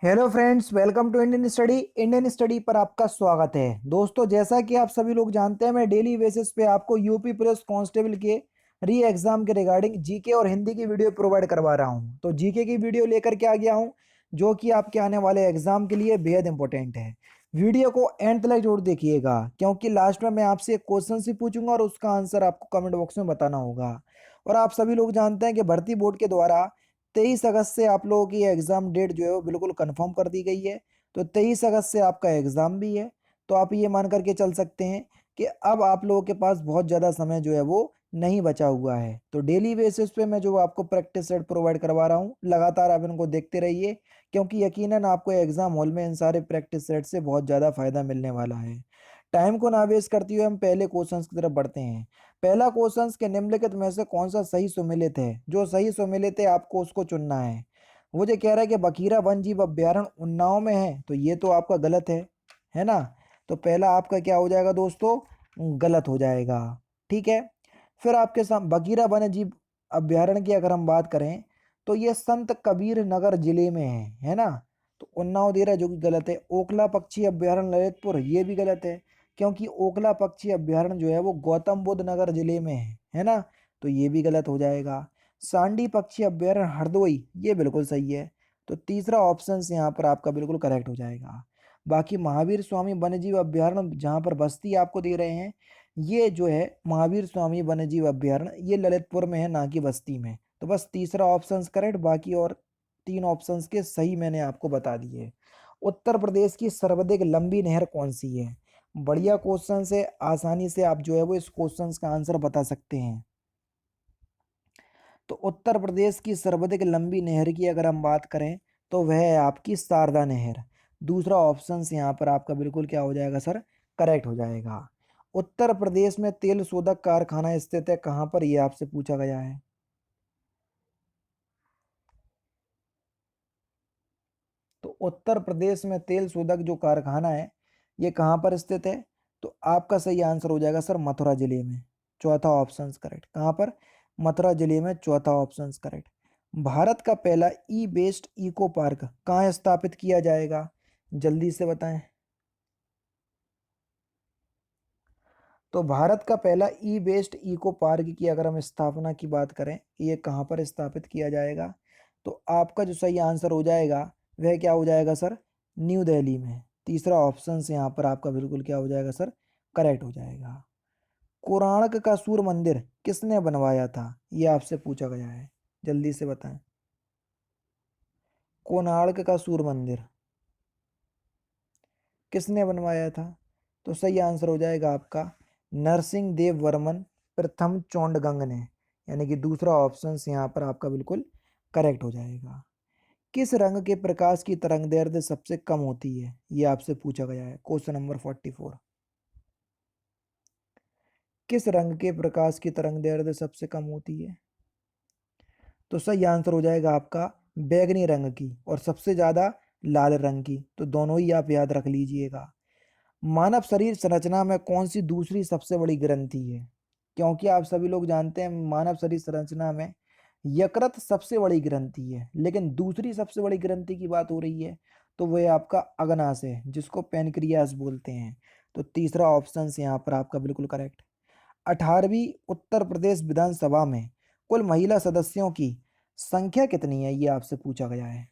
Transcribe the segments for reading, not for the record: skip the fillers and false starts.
Hello friends, welcome to Indian study पर आपका स्वागत है। दोस्तों, जैसा कि आप सभी लोग जानते हैं, मैं डेली बेसिस पे आपको यूपी पुलिस कांस्टेबल के री एग्जाम के रिगार्डिंग जीके और हिंदी की वीडियो प्रोवाइड करवा रहा हूं। तो जीके की वीडियो लेकर के आ गया हूं, जो कि आपके आने वाले एग्जाम के लिए बेहद इंपॉर्टेंट है। वीडियो को एंड तक जरूर देखिएगा, क्योंकि लास्ट में मैं आपसे एक क्वेश्चन भी पूछूंगा और उसका आंसर आपको कमेंट बॉक्स में बताना होगा। और आप सभी लोग जानते हैं कि भर्ती बोर्ड के द्वारा 23 अगस्त से आप लोगों की एग्ज़ाम डेट जो है वो बिल्कुल कंफर्म कर दी गई है। तो 23 अगस्त से आपका एग्ज़ाम भी है। तो आप ये मान करके चल सकते हैं कि अब आप लोगों के पास बहुत ज़्यादा समय जो है वो नहीं बचा हुआ है। तो डेली बेसिस पे मैं जो आपको प्रैक्टिस सेट प्रोवाइड करवा रहा हूँ, लगातार आप इनको देखते रहिए, क्योंकि यकीनन आपको एग्ज़ाम हॉल में इन सारे प्रैक्टिस सेट से बहुत ज़्यादा फ़ायदा मिलने वाला है। टाइम को ना वेस्ट करते हुए हम पहले क्वेश्चंस की तरफ बढ़ते हैं। पहला क्वेश्चन के निम्नलिखित में से कौन सा सही सुमेलित है? जो सही सुमेलित है आपको उसको चुनना है। वो जो कह रहा है कि बखीरा वन जीव अभ्यारण्य उन्नाव में है, तो ये तो आपका गलत है ना? तो पहला आपका क्या हो जाएगा दोस्तों? गलत हो जाएगा। ठीक है। फिर आपके सामने बखीरा वन जीव अभ्यारण्य की अगर हम बात करें, तो ये संत कबीर नगर जिले में है ना? तो उन्नाव दे रहा है, जो कि गलत है। ओखला पक्षी अभ्यारण्य ललितपुर, ये भी गलत है, क्योंकि ओखला पक्षी अभ्यारण्य जो है वो गौतम बुद्ध नगर जिले में है ना? तो ये भी गलत हो जाएगा। सांडी पक्षी अभ्यारण्य हरदोई, ये बिल्कुल सही है। तो तीसरा ऑप्शन यहाँ पर आपका बिल्कुल करेक्ट हो जाएगा। बाकी महावीर स्वामी वन्यजीव अभ्यारण्य जहाँ पर बस्ती आपको दे रहे हैं, ये जो है महावीर स्वामी वन्यजीव अभ्यारण्य, ये ललितपुर में है, ना कि बस्ती में। तो बस तीसरा ऑप्शन करेक्ट, बाकी और तीन ऑप्शंस के सही मैंने आपको बता दिए। उत्तर प्रदेश की सर्वाधिक लंबी नहर कौन सी है? बढ़िया क्वेश्चन से आसानी से आप जो है वो इस क्वेश्चन का आंसर बता सकते हैं। तो उत्तर प्रदेश की सर्वाधिक लंबी नहर की अगर हम बात करें, तो वह है आपकी शारदा नहर। दूसरा ऑप्शन यहाँ पर आपका बिल्कुल क्या हो जाएगा सर? करेक्ट हो जाएगा। उत्तर प्रदेश में तेल शोधक कारखाना स्थित है कहाँ पर, यह आपसे पूछा गया है। तो उत्तर प्रदेश में तेल शोधक जो कारखाना है, ये कहाँ पर स्थित है? तो आपका सही आंसर हो जाएगा सर मथुरा जिले में। चौथा ऑप्शन करेक्ट। कहाँ पर? मथुरा जिले में, चौथा ऑप्शन करेक्ट। भारत का पहला ई बेस्ड इको पार्क कहाँ स्थापित किया जाएगा? जल्दी से बताएं। तो भारत का पहला ई बेस्ड इको पार्क की अगर हम स्थापना की बात करें, ये कहाँ पर स्थापित किया जाएगा, तो आपका जो सही आंसर हो जाएगा वह क्या हो जाएगा सर? न्यू दिल्ली में। तीसरा ऑप्शन से यहाँ पर आपका बिल्कुल क्या हो जाएगा सर? करेक्ट हो जाएगा। कोणार्क का सूर्य मंदिर किसने बनवाया था, ये आपसे पूछा गया है। जल्दी से बताएं। कोणार्क का सूर्य मंदिर किसने बनवाया था? तो सही आंसर हो जाएगा आपका नरसिंह देव वर्मन प्रथम चोंडगंग ने, यानी कि दूसरा ऑप्शन यहाँ पर आपका बिल्कुल करेक्ट हो जाएगा। किस रंग के प्रकाश की तरंगदैर्ध्य सबसे कम होती है, ये आपसे पूछा गया है। Question number 44। किस रंग के प्रकाश की तरंगदैर्ध्य सबसे कम होती है? तो सही आंसर हो जाएगा आपका बैगनी रंग की, और सबसे ज्यादा लाल रंग की। तो दोनों ही आप याद रख लीजिएगा। मानव शरीर संरचना में कौन सी दूसरी सबसे बड़ी ग्रंथि है? क्योंकि आप सभी लोग जानते हैं मानव शरीर संरचना में यकृत सबसे बड़ी ग्रंथि है, लेकिन दूसरी सबसे बड़ी ग्रंथि की बात हो रही है, तो वह आपका अग्नाशय है, जिसको पेनक्रियास बोलते हैं। तो तीसरा ऑप्शन यहाँ पर आपका बिल्कुल करेक्ट। 18वीं उत्तर प्रदेश विधानसभा में कुल महिला सदस्यों की संख्या कितनी है, ये आपसे पूछा गया है।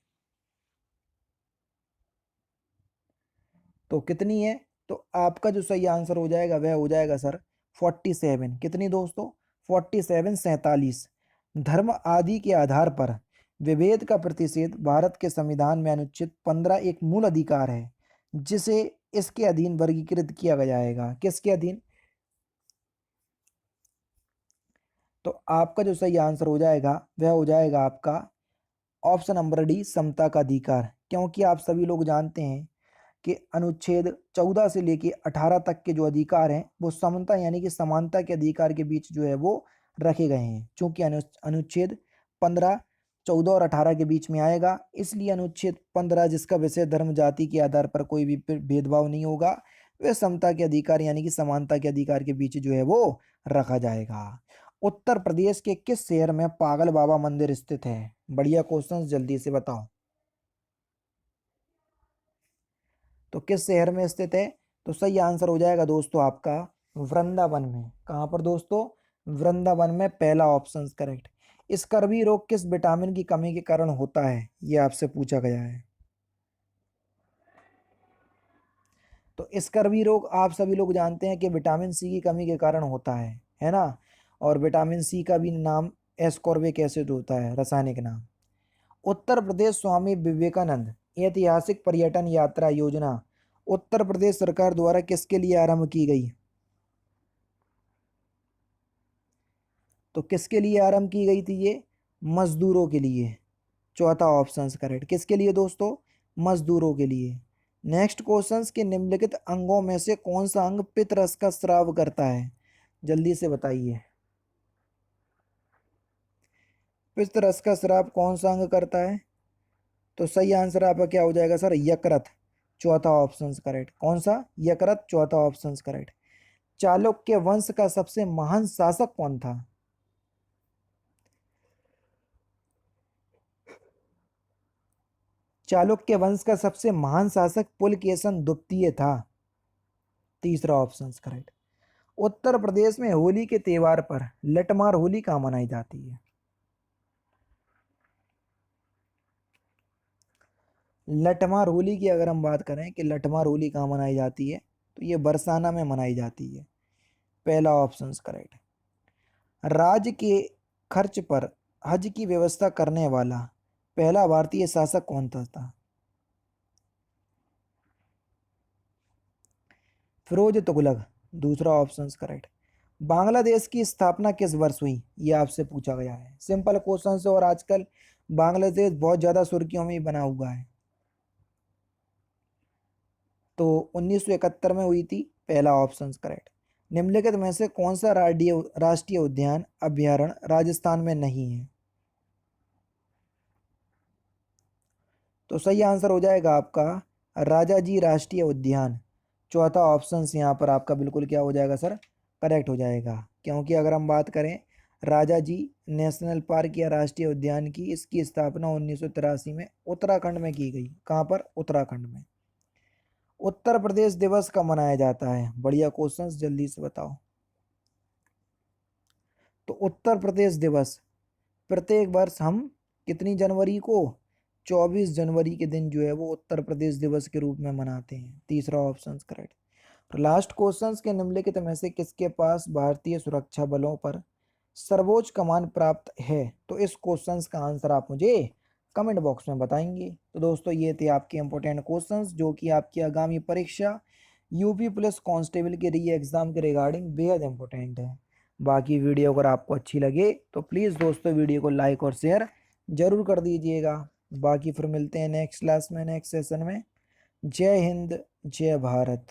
तो कितनी है? तो आपका जो सही आंसर हो जाएगा वह हो जाएगा सर 47। कितनी दोस्तों? 47, 47। धर्म आदि के आधार पर विभेद का प्रतिषेध भारत के संविधान में अनुच्छेद 15 एक मूल अधिकार है, जिसे इसके अधीन वर्गीकृत किया जाएगा। किसके अधीन? तो आपका जो सही आंसर हो जाएगा वह हो जाएगा आपका ऑप्शन नंबर डी, समता का अधिकार। क्योंकि आप सभी लोग जानते हैं कि अनुच्छेद 14 से लेके 18 तक के जो अधिकार हैं वो समता यानी कि समानता के अधिकार के बीच जो है वो रखे गए हैं। चूंकि अनुच्छेद 15 14 और 18 के बीच में आएगा, इसलिए अनुच्छेद 15 जिसका विषय धर्म जाति के आधार पर कोई भी भेदभाव नहीं होगा, वह समता के अधिकार यानी कि समानता के अधिकार के बीच जो है वो रखा जाएगा। उत्तर प्रदेश के किस शहर में पागल बाबा मंदिर स्थित है? बढ़िया क्वेश्चन, जल्दी से बताओ। तो किस शहर में स्थित है? तो सही आंसर हो जाएगा दोस्तों आपका वृंदावन में। कहाँ पर दोस्तों? वृंदावन में, पहला ऑप्शन करेक्ट। स्कर्वी रोग किस विटामिन की कमी के कारण होता है? ये आपसे पूछा गया है। तो स्कर्वी रोग आप सभी लोग जानते हैं कि विटामिन सी की कमी के कारण होता है ना। और विटामिन सी का भी नाम एस्कॉर्बिक एसिड होता है, रासायनिक नाम। उत्तर प्रदेश स्वामी विवेकानंद ऐतिहासिक पर्यटन यात्रा योजना उत्तर प्रदेश सरकार द्वारा किसके लिए आरंभ की गई? तो किसके लिए आरंभ की गई थी ये? मजदूरों के लिए। चौथा ऑप्शन करेक्ट। किसके लिए दोस्तों? मजदूरों के लिए। नेक्स्ट क्वेश्चंस के निम्नलिखित अंगों में से कौन सा अंग पित्त रस का स्राव करता है? जल्दी से बताइए। पित्त रस का स्राव कौन सा अंग करता है? तो सही आंसर आपका क्या हो जाएगा सर? यकृत। चौथा ऑप्शन करेक्ट। कौन सा? यकृत। चौथा ऑप्शन करेक्ट। चालुक्य वंश का सबसे महान शासक कौन था? चालुक्य वंश का सबसे महान शासक पुलकेशन द्वितीय था। तीसरा ऑप्शन करेक्ट। उत्तर प्रदेश में होली के त्योहार पर लठमार होली कहाँ मनाई जाती है? लठमार होली की अगर हम बात करें कि लठमार होली कहाँ मनाई जाती है, तो ये बरसाना में मनाई जाती है। पहला ऑप्शन करेक्ट। राज्य के खर्च पर हज की व्यवस्था करने वाला पहला भारतीय शासक कौन था? फिरोज तुगलक। दूसरा ऑप्शन करेक्ट। बांग्लादेश की स्थापना किस वर्ष हुई? ये आपसे पूछा गया है। सिंपल क्वेश्चन से, और आजकल बांग्लादेश बहुत ज्यादा सुर्खियों में ही बना हुआ है। तो 1971 में हुई थी। पहला ऑप्शन करेक्ट। निम्नलिखित में से कौन सा राष्ट्रीय उद्यान अभ्यारण्य राजस्थान में नहीं है? तो सही आंसर हो जाएगा आपका राजाजी राष्ट्रीय उद्यान। चौथा ऑप्शन यहाँ पर आपका बिल्कुल क्या हो जाएगा सर? करेक्ट हो जाएगा। क्योंकि अगर हम बात करें राजाजी नेशनल पार्क या राष्ट्रीय उद्यान की, इसकी स्थापना 1983 में उत्तराखंड में की गई। कहाँ पर? उत्तराखंड में। उत्तर प्रदेश दिवस कब मनाया जाता है? बढ़िया क्वेश्चन, जल्दी से बताओ। तो उत्तर प्रदेश दिवस प्रत्येक वर्ष हम कितनी जनवरी को? 24 जनवरी के दिन जो है वो उत्तर प्रदेश दिवस के रूप में मनाते हैं। तीसरा ऑप्शन करेक्ट। तो लास्ट क्वेश्चंस के निम्नलिखित में से किसके पास भारतीय सुरक्षा बलों पर सर्वोच्च कमान प्राप्त है? तो इस क्वेश्चंस का आंसर आप मुझे कमेंट बॉक्स में बताएंगे। तो दोस्तों ये थे आपके इंपॉर्टेंट क्वेश्चंस जो कि आपकी आगामी परीक्षा यूपी पुलिस कांस्टेबल के री एग्जाम के रिगार्डिंग बेहद इंपॉर्टेंट है। बाकी वीडियो अगर आपको अच्छी लगे तो प्लीज़ दोस्तों वीडियो को लाइक और शेयर जरूर कर दीजिएगा। बाकी फिर मिलते हैं नेक्स्ट क्लास में, नेक्स्ट सेशन में। जय हिंद, जय भारत।